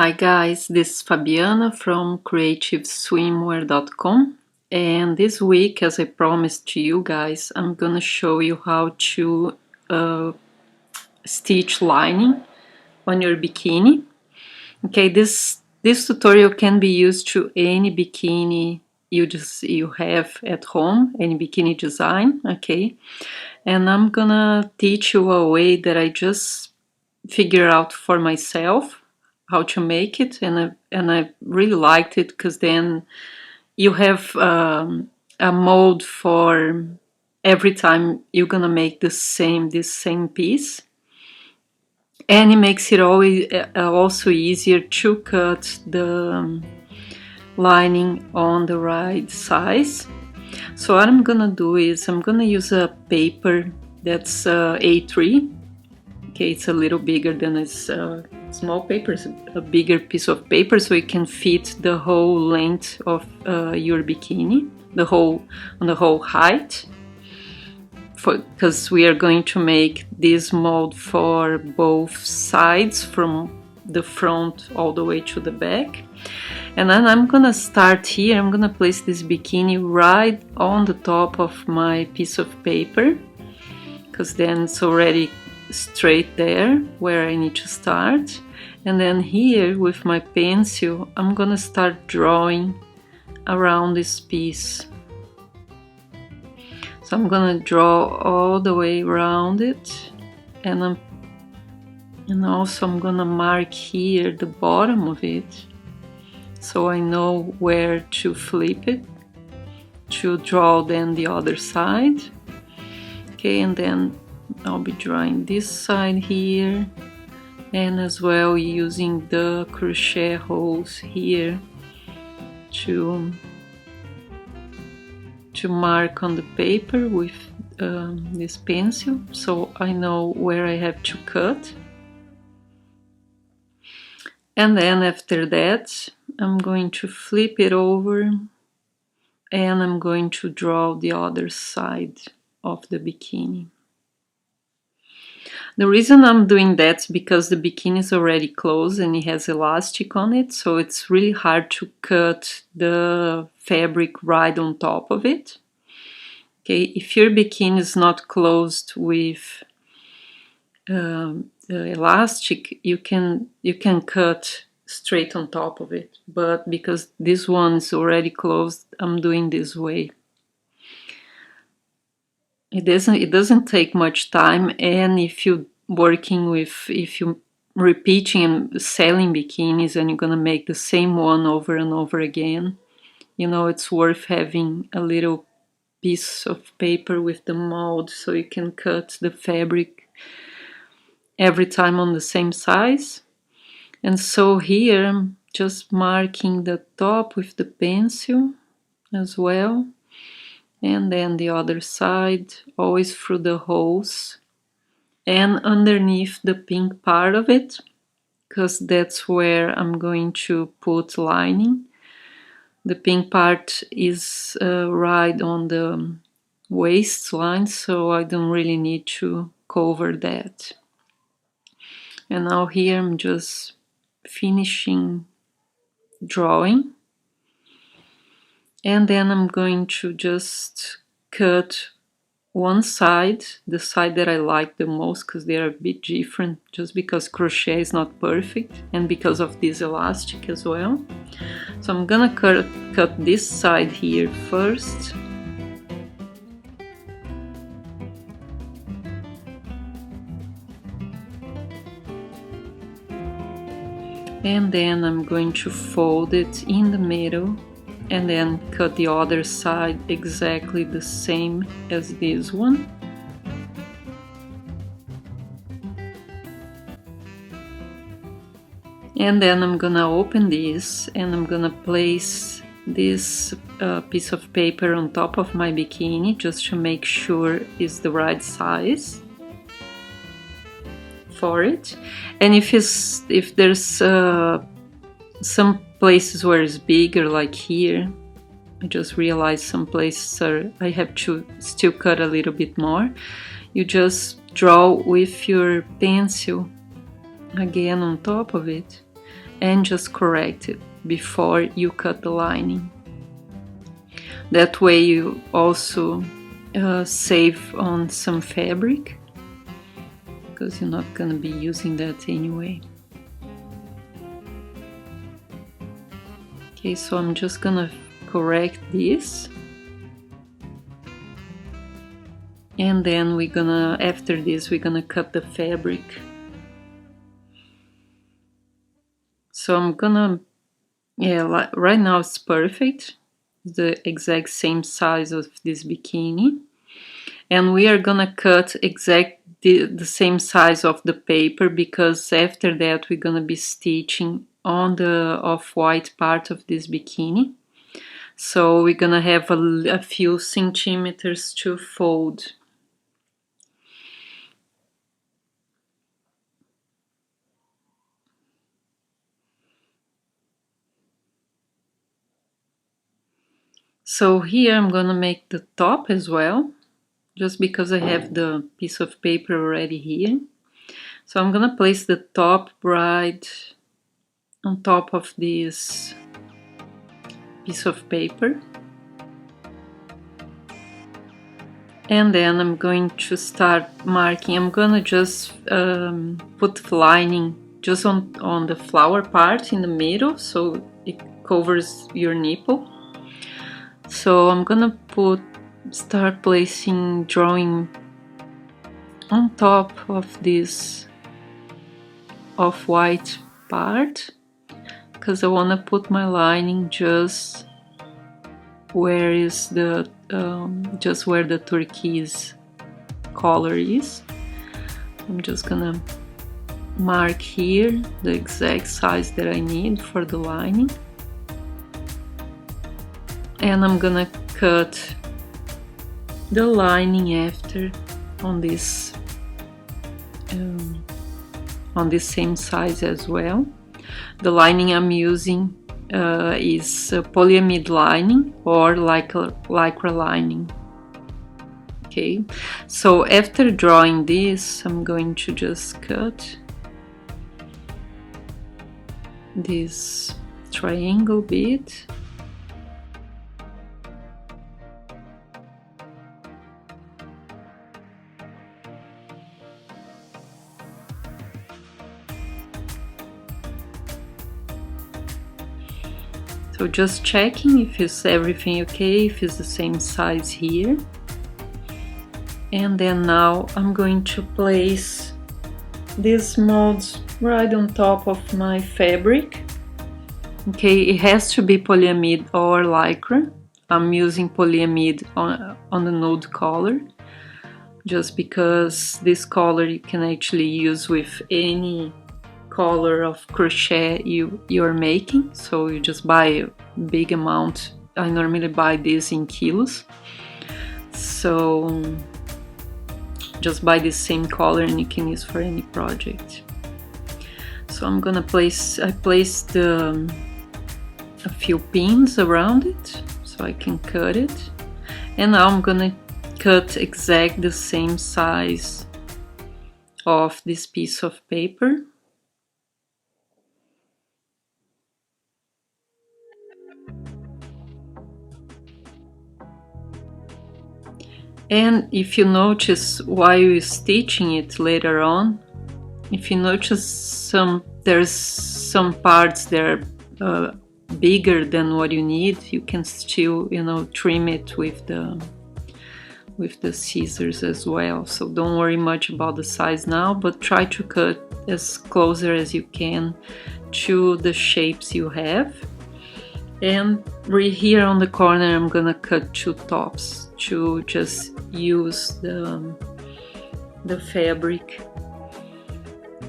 Hi guys, this is Fabiana from creativeswimwear.com, and this week, as I promised to you guys, I'm gonna show you how to stitch lining on your bikini. Okay, this tutorial can be used to any bikini you have at home, any bikini design. Okay, and I'm gonna teach you a way that I just figure out for myself how to make it, and I really liked it because then you have a mold for every time you're gonna make this same piece, and it makes it always also easier to cut the lining on the right size. So what I'm gonna do is I'm gonna use a paper that's A3. Okay, it's a little bigger than a small paper. It's a bigger piece of paper, so it can fit the whole length of your bikini, the whole height. Because we are going to make this mold for both sides, from the front all the way to the back. And then I'm gonna start here. I'm gonna place this bikini right on the top of my piece of paper, because then it's already straight there where I need to start. And then here with my pencil I'm gonna start drawing around this piece. So I'm gonna draw all the way around it, and also I'm gonna mark here the bottom of it, so I know where to flip it to draw then the other side. Okay, and then I'll be drawing this side here, and as well using the crochet holes here to mark on the paper with this pencil, so I know where I have to cut. And then after that I'm going to flip it over, and I'm going to draw the other side of the bikini. The reason I'm doing that is because the bikini is already closed and it has elastic on it, so it's really hard to cut the fabric right on top of it. Okay, if your bikini is not closed with the elastic, you can cut straight on top of it, but because this one is already closed, I'm doing this way. It doesn't take much time, and if you're repeating and selling bikinis and you're gonna make the same one over and over again, you know, it's worth having a little piece of paper with the mold so you can cut the fabric every time on the same size. And so here I'm just marking the top with the pencil as well, and then the other side, always through the holes and underneath the pink part of it, because that's where I'm going to put lining. The pink part is right on the waistline, so I don't really need to cover that. And now here I'm just finishing drawing, and then I'm going to just cut one side, the side that I like the most, because they are a bit different, just because crochet is not perfect and because of this elastic as well. So I'm gonna cut this side here first. And then I'm going to fold it in the middle, and then cut the other side exactly the same as this one. And then I'm gonna open this, and I'm gonna place this piece of paper on top of my bikini just to make sure it's the right size for it. And if there's some places where it's bigger, like here, I just realized some places I have to still cut a little bit more. You just draw with your pencil again on top of it, and just correct it before you cut the lining. That way you also save on some fabric, because you're not going to be using that anyway. Okay, so I'm just gonna correct this, and then after this we're gonna cut the fabric. So I'm gonna, right now it's perfect, the exact same size of this bikini, and we are gonna cut the same size of the paper, because after that we're gonna be stitching on the off-white part of this bikini. So we're gonna have a few centimeters to fold. So here I'm gonna make the top as well, just because I have the piece of paper already here. So I'm gonna place the top right on top of this piece of paper. And then I'm going to start marking. I'm gonna just put lining just on the flower part in the middle, so it covers your nipple. So I'm gonna start drawing on top of this off-white part, because I want to put my lining just where is the just where the turquoise color is. I'm just gonna mark here the exact size that I need for the lining, and I'm gonna cut the lining after on this same size as well. The lining I'm using is polyamide lining or lycra lining. Okay, so after drawing this, I'm going to just cut this triangle bit. So just checking if it's everything okay, if it's the same size here. And then now I'm going to place these molds right on top of my fabric. Okay, it has to be polyamide or lycra. I'm using polyamide on the nude color, just because this color you can actually use with any color of crochet you're making. So you just buy a big amount. I normally buy this in kilos, so just buy the same color and you can use for any project. So I'm gonna I placed a few pins around it so I can cut it, and now I'm gonna cut exact the same size of this piece of paper. And if you notice while you're stitching it later on, if you notice there's some parts that are bigger than what you need, you can still, trim it with the scissors as well. So don't worry much about the size now, but try to cut as closer as you can to the shapes you have. And right here on the corner I'm gonna cut 2 tops to just use the fabric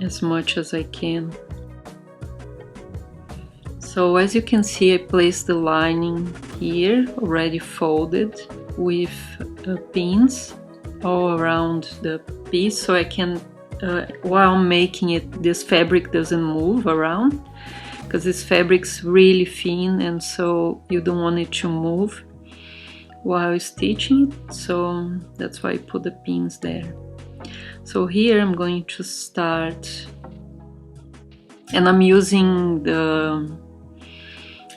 as much as I can. So as you can see, I placed the lining here already folded with pins all around the piece, so I can while making it, this fabric doesn't move around, because this fabric's really thin and so you don't want it to move while stitching it, so that's why I put the pins there. So here I'm going to start And I'm using the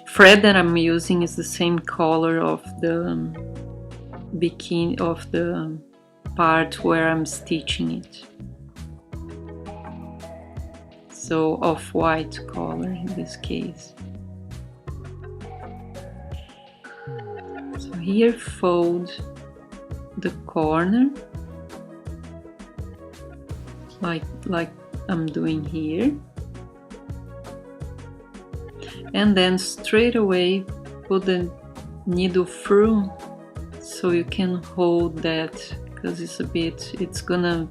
thread that I'm using is the same color of the bikini, of the part where I'm stitching it. So off-white color in this case. So here fold the corner like I'm doing here, and then straight away put the needle through so you can hold that, because it's gonna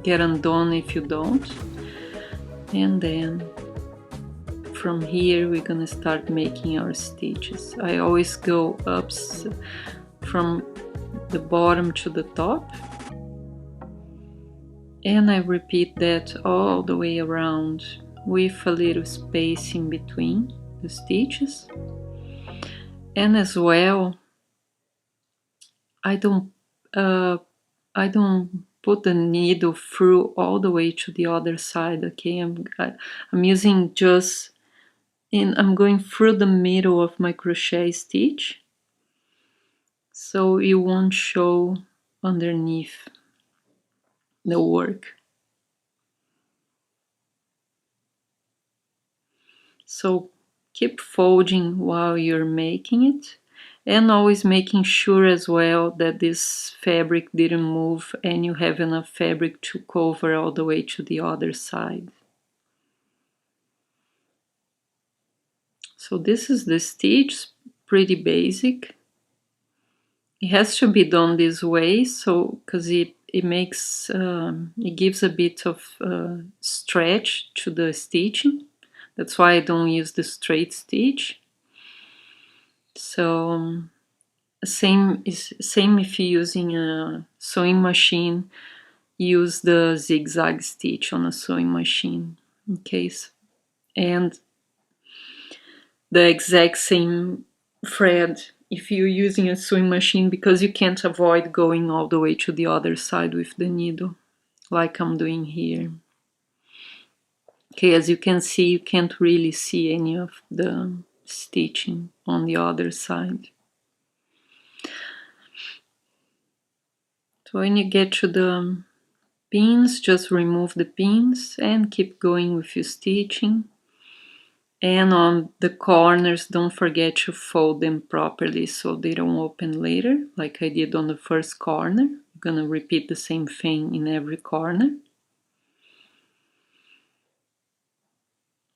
get undone if you don't. And then from here we're gonna start making our stitches. I always go up from the bottom to the top, and I repeat that all the way around with a little space in between the stitches. And as well, I don't put the needle through all the way to the other side. Okay, I'm using just I'm going through the middle of my crochet stitch, so it won't show underneath the work. So keep folding while you're making it, and always making sure as well that this fabric didn't move and you have enough fabric to cover all the way to the other side. So this is the stitch, pretty basic. It has to be done this way, so because it makes it gives a bit of stretch to the stitching. That's why I don't use the straight stitch. So same if you're using a sewing machine, use the zigzag stitch on a sewing machine. Okay, and the exact same thread if you're using a sewing machine, because you can't avoid going all the way to the other side with the needle, like I'm doing here. Okay, as you can see, you can't really see any of the stitching on the other side. So when you get to the pins, just remove the pins and keep going with your stitching. And on the corners, don't forget to fold them properly so they don't open later, like I did on the first corner. I'm gonna repeat the same thing in every corner.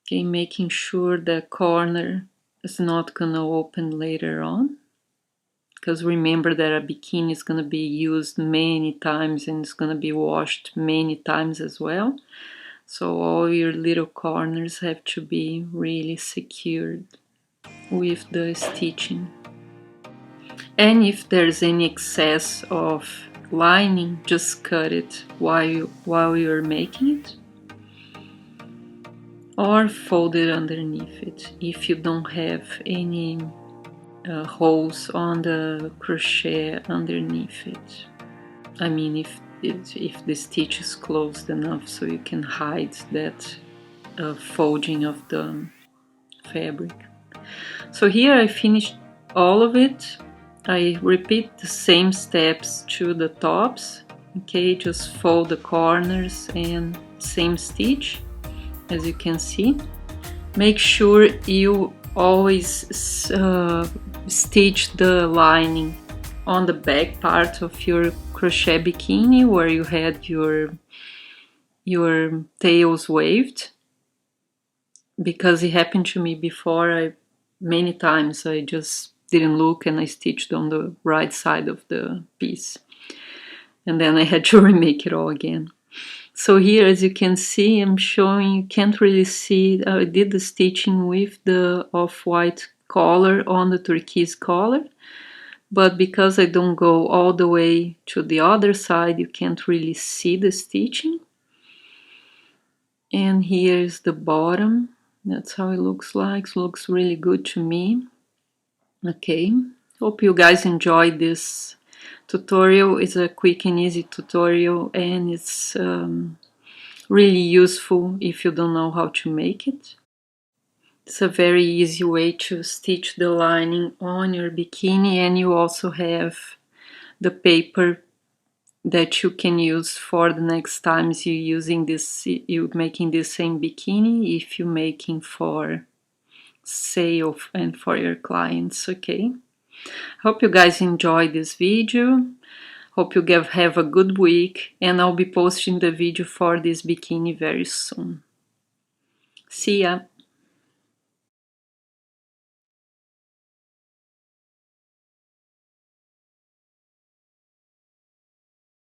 Okay, making sure the corner is not gonna open later on, because remember that a bikini is gonna be used many times and it's gonna be washed many times as well. So all your little corners have to be really secured with the stitching. And if there's any excess of lining, just cut it while you're making it, or fold it underneath it if you don't have any holes on the crochet underneath it. I mean, if the stitch is closed enough so you can hide that folding of the fabric. So here I finished all of it. I repeat the same steps to the tops. Okay, just fold the corners and same stitch, as you can see. Make sure you always stitch the lining on the back part of your crochet bikini where you had your tails waved, because it happened to me before. Many times I just didn't look and I stitched on the right side of the piece, and then I had to remake it all again. So here, as you can see, I'm showing, you can't really see, I did the stitching with the off-white color on the turquoise color, but because I don't go all the way to the other side, you can't really see the stitching. And here's the bottom. That's how it looks like. It looks really good to me. Okay, hope you guys enjoyed this tutorial. It's a quick and easy tutorial, and it's really useful if you don't know how to make it. It's a very easy way to stitch the lining on your bikini, and you also have the paper that you can use for the next times you're making the same bikini, if you're making for sale and for your clients. Okay, hope you guys enjoyed this video. Hope you have a good week, and I'll be posting the video for this bikini very soon. See ya!